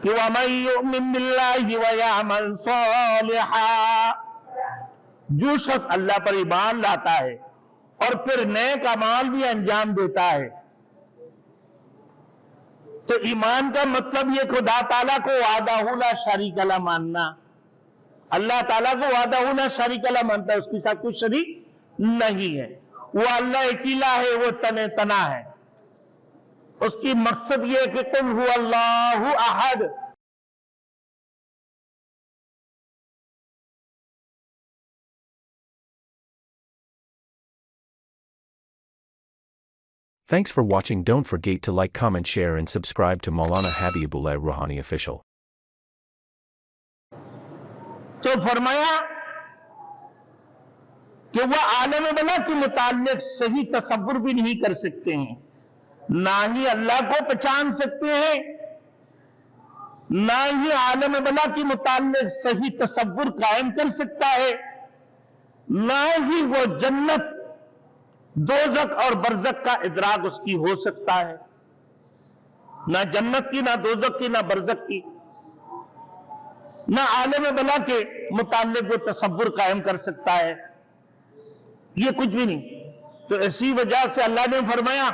کہ وَمَن يُؤْمِن بِاللَّهِ وَيَعْمَلْ صَالِحًا، جو شخص اللہ پر ایمان لاتا ہے اور پھر نیک اعمال بھی انجام دیتا ہے. تو ایمان کا مطلب یہ خدا تعالیٰ کو وحدہ لا شریک لا ماننا. اللہ تعالیٰ کو وحدہ لا شریک لا مانتا ہے، اس کے ساتھ کوئی شریک نہیں ہے. وہ اللہ اکیلا ہے، وہ تنا ہے. اس کی مقصد یہ کہ قل هو اللہ احد. Thanks for watching. Don't forget to like, comment, share and subscribe to Maulana Habibullah Rouhani Official. تو فرمایا کہ وہ عالم بلا کے متعلق صحیح تصور بھی نہیں کر سکتے ہیں، نہ ہی اللہ کو پہچان سکتے ہیں، نہ ہی عالم بلا کے متعلق صحیح تصور قائم کر سکتا ہے، نہ ہی وہ جنت، دوزخ اور برزخ کا ادراک اس کی ہو سکتا ہے. نہ جنت کی، نہ دوزخ کی، نہ برزخ کی، نہ عالم بلا کے متعلق وہ تصور قائم کر سکتا ہے. یہ کچھ بھی نہیں. تو اسی وجہ سے اللہ نے فرمایا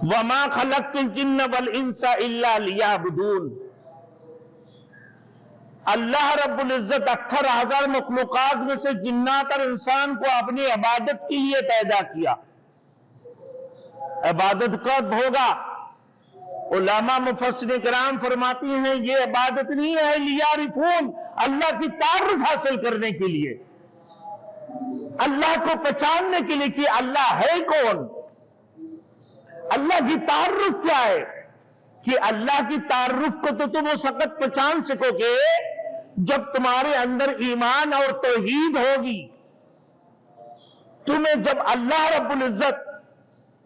وَمَا خَلَقْتُ الْجِنَّ وَالْإِنسَ إِلَّا لِيَعْبُدُونَ. اللہ رب العزت 18,000 مخلوقات میں سے جنات اور انسان کو اپنی عبادت کے لیے پیدا کیا. عبادت کب ہوگا؟ علماء مفسرین کرام فرماتی ہیں یہ عبادت نہیں ہے لیعرفون، اللہ کی تعارف حاصل کرنے کے لیے، اللہ کو پہچاننے کے لیے کہ اللہ ہے کون. اللہ کی تعارف کیا ہے؟ کہ اللہ کی تعارف کو تو تم اس وقت پہچان سکو گے جب تمہارے اندر ایمان اور توحید ہوگی. تمہیں جب اللہ رب العزت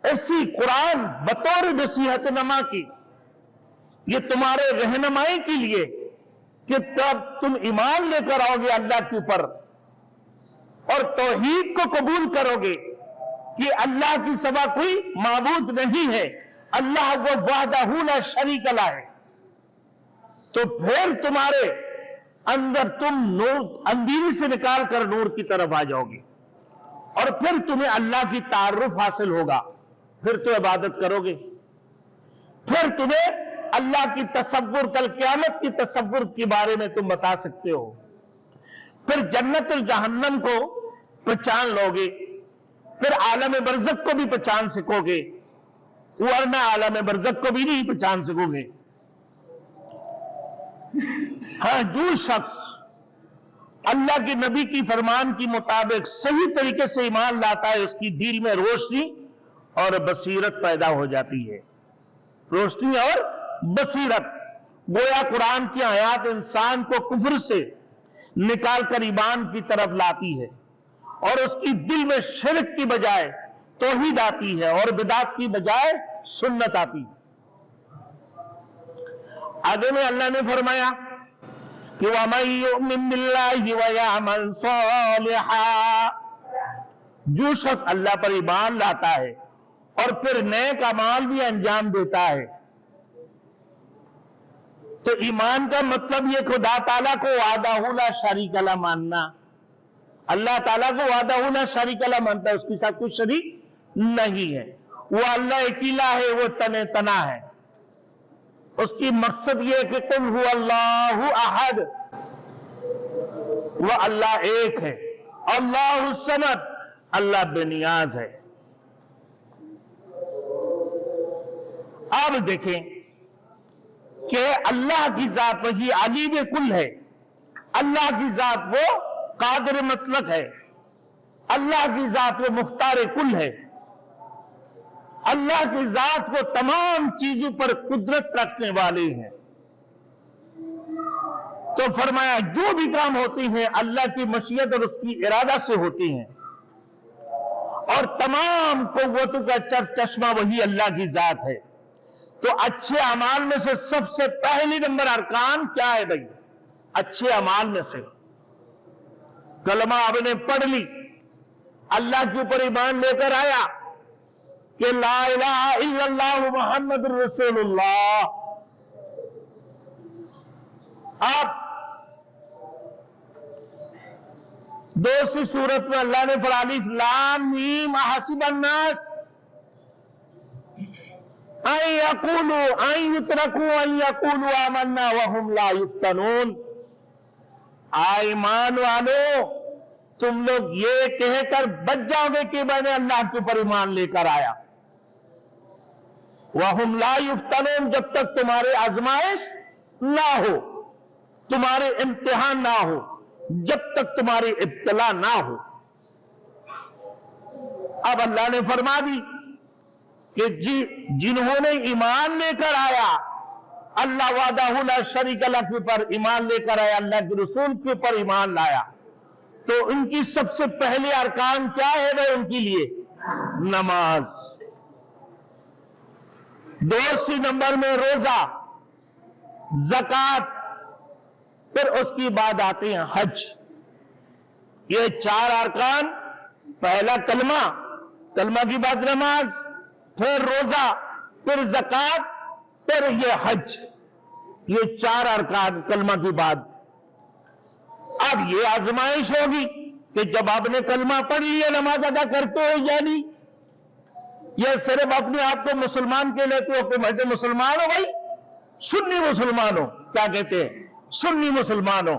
ایسی قرآن بطور نصیحت نما کی، یہ تمہارے رہنمائی کے لیے کہ تب تم ایمان لے کر آؤ گے اللہ کے اوپر اور توحید کو قبول کرو گے کہ اللہ کی سوا کوئی معبود نہیں ہے، اللہ وہ وحدہ لا شریک لا ہے. تو پھر تمہارے اندر تم نور اندھیری سے نکال کر نور کی طرف آ جاؤ گے اور پھر تمہیں اللہ کی تعارف حاصل ہوگا. پھر تو عبادت کرو گے، پھر تمہیں اللہ کی تصور، کل قیامت کی تصور کے بارے میں تم بتا سکتے ہو. پھر جنت اور جہنم کو پہچان لو گے، پھر عالم برزخ کو بھی پہچان سکو گے، ورنہ عالم برزخ کو بھی نہیں پہچان سکو گے. ہاں، جو شخص اللہ کے نبی کی فرمان کے مطابق صحیح طریقے سے ایمان لاتا ہے، اس کی دل میں روشنی اور بصیرت پیدا ہو جاتی ہے. روشنی اور بصیرت، گویا قرآن کی آیات انسان کو کفر سے نکال کر ایمان کی طرف لاتی ہے اور اس کی دل میں شرک کی بجائے توحید آتی ہے اور بدعت کی بجائے سنت آتی ہے. آگے میں اللہ نے فرمایا کہ وَمَن يُؤْمِن بِاللَّهِ وَيَعْمَلْ صَالِحًا، جو شخص اللہ پر ایمان لاتا ہے اور پھر نیک اعمال بھی انجام دیتا ہے. تو ایمان کا مطلب یہ خدا تعالیٰ کو وحدہ لا شریک لا ماننا. اللہ تعالیٰ کو وحدہ لا شریک لا مانتا ہے، اس کے ساتھ کوئی شریک نہیں ہے. وہ اللہ اکیلا ہے، وہ تنا ہے. اس کی مقصد یہ کہ قل هو اللہ احد، وہ اللہ ایک ہے. اللہ الصمد، اللہ بے نیاز ہے. اب دیکھیں کہ اللہ کی ذات وہی علیم کل ہے، اللہ کی ذات وہ قادر مطلق ہے، اللہ کی ذات وہ مختار کل ہے، اللہ کی ذات وہ تمام چیزوں پر قدرت رکھنے والے ہیں. تو فرمایا جو بھی کام ہوتے ہیں اللہ کی مشیت اور اس کی ارادہ سے ہوتے ہیں، اور تمام قوتوں کا چشمہ وہی اللہ کی ذات ہے. تو اچھے اعمال میں سے سب سے پہلی نمبر ارکان کیا ہے بھائی؟ اچھے اعمال میں سے کلمہ آپ نے پڑھ لی، اللہ کے اوپر ایمان لے کر آیا، کہ لا الہ الا اللہ محمد رسول اللہ. آپ دوسری صورت میں اللہ نے فرمایا الف لام میم احسب الناس ان یقولوا ان یترکوا ان یقولوا آمنا وهم لا یفتنون. ایمان والو تم لوگ یہ کہہ کر بچ جاؤ گے کہ میں نے اللہ کے اوپر ایمان لے کر آیا. وَهُمْ لَا يُفْتَنُونَ جب تک تمہارے آزمائش نہ ہو, تمہارے امتحان نہ ہو, جب تک تمہاری ابتلا نہ ہو. اب اللہ نے فرما دی کہ جنہوں نے ایمان لے کر آیا, اللہ وحدہ لا شریک لہ کے اوپر ایمان لے کر آیا, اللہ کے رسول کے اوپر ایمان لایا, تو ان کی سب سے پہلے ارکان کیا ہے وہ ان کے لیے نماز. دوسری نمبر میں روزہ, زکوٰۃ, پھر اس کی بعد آتے ہیں حج. یہ چار ارکان, پہلا کلمہ, کلمہ کی بعد نماز, پھر روزہ, پھر زکوٰۃ, پھر یہ حج. یہ چار ارکان کلمہ کی بعد. اب یہ آزمائش ہوگی کہ جب آپ نے کلمہ پڑھ لیا نماز ادا کرتے ہو یا نہیں, یہ صرف اپنے آپ کو مسلمان کے لیتے ہو کہ میں تو مسلمان ہوں بھائی, سنی مسلمان ہو, کیا کہتے ہیں سنی مسلمان ہو,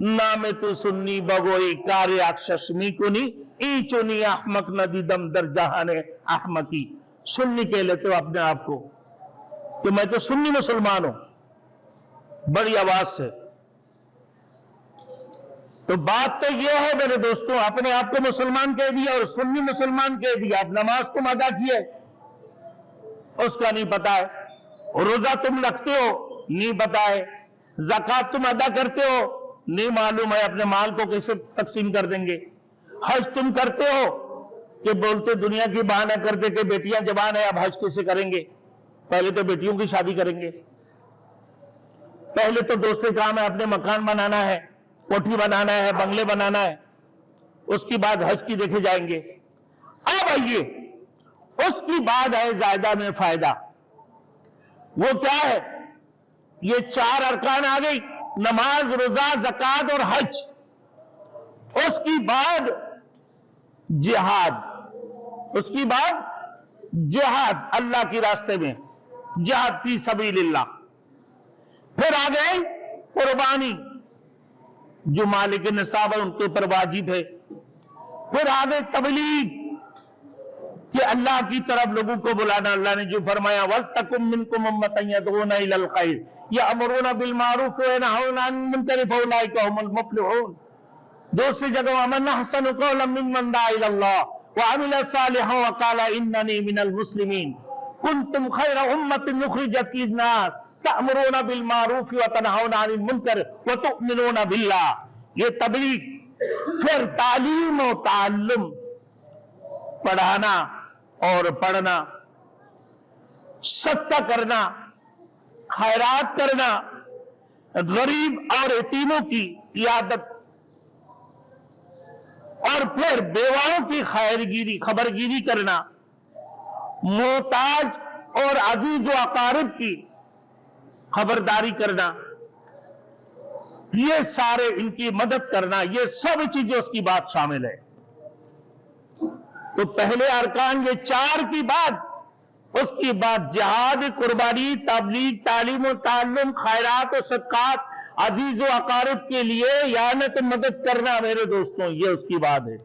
نام تو سنی بگوئی کارے اکششمی کنی ای چنی احمق ندی دم در جہان احمقی. سنی کہہ لیتے ہو اپنے آپ کو کہ میں تو سنی مسلمان ہوں بڑی آواز سے. تو بات تو یہ ہے میرے دوستوں, اپنے آپ کو مسلمان کہہ دیا اور سنی مسلمان کہہ دیا. اب نماز تم ادا کیے اس کا نہیں پتا ہے, روزہ تم رکھتے ہو نہیں پتا ہے, زکوٰۃ تم ادا کرتے ہو نہیں معلوم ہے اپنے مال کو کیسے تقسیم کر دیں گے, حج تم کرتے ہو کہ بولتے دنیا کی بہانہ کرتے کہ بیٹیاں جوان ہیں اب حج کیسے کریں گے, پہلے تو بیٹیوں کی شادی کریں گے, پہلے تو دوسرے کام ہے اپنے مکان بنانا ہے, کوٹھی بنانا ہے, بنگلے بنانا ہے, اس کی بعد حج کی دیکھے جائیں گے. اب آئیے اس کی بعد ہے زائدہ میں فائدہ. وہ کیا ہے, یہ چار ارکان آ گئی, نماز, روزہ, زکوٰۃ اور حج. اس کی بعد جہاد, اس کی بعد جہاد اللہ کی راستے میں, جہاد فی سبیل اللہ. پھر آ گئے قربانی جو مالک نصاب ہے ان کے اوپر واجب ہے. پھر آگے تبلیغ کہ اللہ کی طرف لوگوں کو بلانا. اللہ نے جو فرمایا وَلْتَكُمْ مِنْكُمْ أُمَّةٌ يَدْعُونَ إِلَى الْخَيْرِ يَأْمُرُونَ بِالْمَعْرُوفِ وَيَنْهَوْنَ عَنِ الْمُنكَرِ فَأُولَئِكَ هُمُ الْمُفْلِحُونَ. دوسری جگہ وَمَنْ أَحْسَنُ قَوْلًا مِّمَّنْ دَعَا إِلَى اللَّهِ وَعَمِلَ صَالِحًا وَقَالَ إِنَّنِي مِنَ الْمُسْلِمِينَ كُنتُمْ خَيْرَ أُمَّةٍ أُخْرِجَتْ لِلنَّاسِ تَأْمُرُونَ بِالْمَعْرُوفِ وَتَنْهَوْنَ عَنِ الْمُنكَرِ وَتُؤْمِنُونَ بِاللَّهِ. یہ تبلیغ. پھر تعلیم و تعلم, پڑھانا اور پڑھنا, صدقہ کرنا, خیرات کرنا, غریب اور یتیموں کی عیادت, اور پھر بیواؤں کی خبرگیری کرنا, محتاج اور عزیز و اقارب کی خبرداری کرنا, یہ سارے ان کی مدد کرنا, یہ سب چیزیں اس کی بات شامل ہے. تو پہلے ارکان یہ چار کی بعد, اس کی بعد جہاد, قربانی, تبلیغ, تعلیم و تعلم, خیرات و صدقات, عزیز و اقارب کے لیے اعانت مدد کرنا. میرے دوستوں یہ اس کی بات ہے.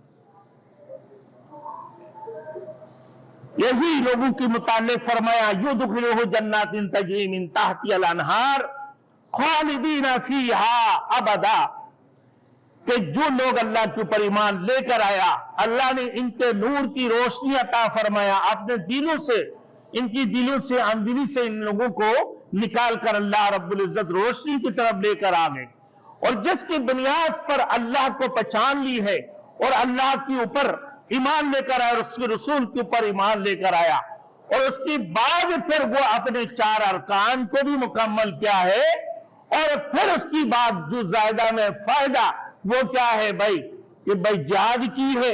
یہی لوگوں کے متعلق فرمایا یدخلہ جنات تجری من تحتہا الانہار خالدین فیہا ابدا, کہ جو لوگ اللہ کے اوپر ایمان لے کر آیا, اللہ نے ان کے نور کی روشنی عطا فرمایا اپنے دلوں سے, ان کی دلوں سے, اندھیری سے ان لوگوں کو نکال کر اللہ رب العزت روشنی کی طرف لے کر آ گئے. اور جس کی بنیاد پر اللہ کو پہچان لی ہے اور اللہ کے اوپر ایمان لے کر آیا اور اس کے رسول کے اوپر ایمان لے کر آیا, اور اس کی بعد پھر وہ اپنے چار ارکان کو بھی مکمل کیا ہے, اور پھر اس کی بعد جو زائدہ میں فائدہ وہ کیا ہے بھائی, کہ بھائی جہاد کی ہے,